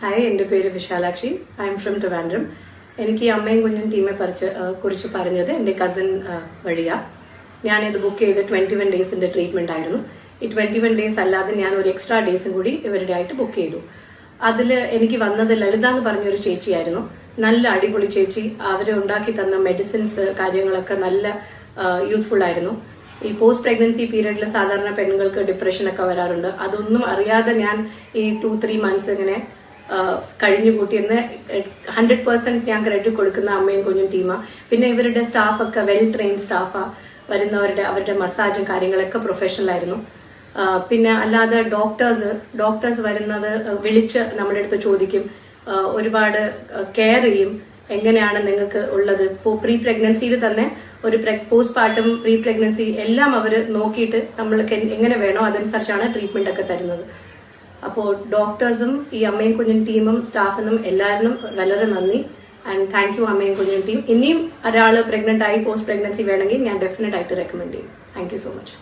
Hi, എൻ്റെ പേര് Vishalakshi. I'm from Trivandrum. എനിക്ക് ഈ അമ്മയും കുഞ്ഞും ടീമെ കുറിച്ച് പറഞ്ഞത് എൻ്റെ കസിൻ വഴിയാണ്. ഞാനിത് ബുക്ക് ചെയ്ത് 21 ഡേയ്സിൻ്റെ ട്രീറ്റ്മെൻ്റ് ആയിരുന്നു. ഈ 21 ഡേയ്സ് അല്ലാതെ ഞാൻ ഒരു എക്സ്ട്രാ ഡേയ്സും കൂടി ഇവരുടെ ആയിട്ട് ബുക്ക് ചെയ്തു. അതിൽ എനിക്ക് വന്നത് ലളിത എന്ന് പറഞ്ഞൊരു ചേച്ചിയായിരുന്നു. നല്ല അടിപൊളി ചേച്ചി. അവർ ഉണ്ടാക്കി തന്ന മെഡിസിൻസ് കാര്യങ്ങളൊക്കെ നല്ല യൂസ്ഫുൾ ആയിരുന്നു. ഈ പോസ്റ്റ് പ്രഗ്നൻസി പീരീഡിൽ സാധാരണ പെണ്ണുങ്ങൾക്ക് ഡിപ്രഷനൊക്കെ വരാറുണ്ട്. അതൊന്നും അറിയാതെ ഞാൻ ഈ 2-3 മന്ത്സ് ഇങ്ങനെ കഴിഞ്ഞുകൂട്ടി എന്ന് 100% ഞാൻ ക്രെഡിറ്റ് കൊടുക്കുന്ന അമ്മയും കുഞ്ഞും ടീമാ. പിന്നെ ഇവരുടെ സ്റ്റാഫൊക്കെ വെൽ ട്രെയിൻഡ് സ്റ്റാഫാ. അവരുടെ മസാജും കാര്യങ്ങളൊക്കെ പ്രൊഫഷണൽ ആയിരുന്നു. പിന്നെ അല്ലാതെ ഡോക്ടേഴ്സ് വരുന്നത് വിളിച്ച് നമ്മുടെ അടുത്ത് ചോദിക്കും, ഒരുപാട് കെയർ ചെയ്യും. എങ്ങനെയാണ് നിങ്ങൾക്ക് ഉള്ളത്, ഇപ്പോൾ പ്രീ പ്രഗ്നൻസിയിൽ തന്നെ ഒരു പോസ്റ്റ് പാർട്ടം പ്രീ പ്രഗ്നൻസി എല്ലാം അവർ നോക്കിയിട്ട് നമ്മൾക്ക് എങ്ങനെ വേണോ അതനുസരിച്ചാണ് ട്രീറ്റ്മെന്റ് ഒക്കെ തരുന്നത്. അപ്പോൾ ഡോക്ടേഴ്സും ഈ അമ്മയും കുഞ്ഞും ടീമും സ്റ്റാഫിനും എല്ലാവരും വളരെ നന്ദി. ആൻഡ് താങ്ക് യു അമ്മയും കുഞ്ഞും ടീം. ഇനിയും ഒരാൾ പ്രഗ്നന്റ് ആയി പോസ്റ്റ് പ്രഗ്നൻസി വേണമെങ്കിൽ ഞാൻ ഡെഫിനറ്റ് ആയിട്ട് റെക്കമെൻഡ് ചെയ്യും. Thank you so much.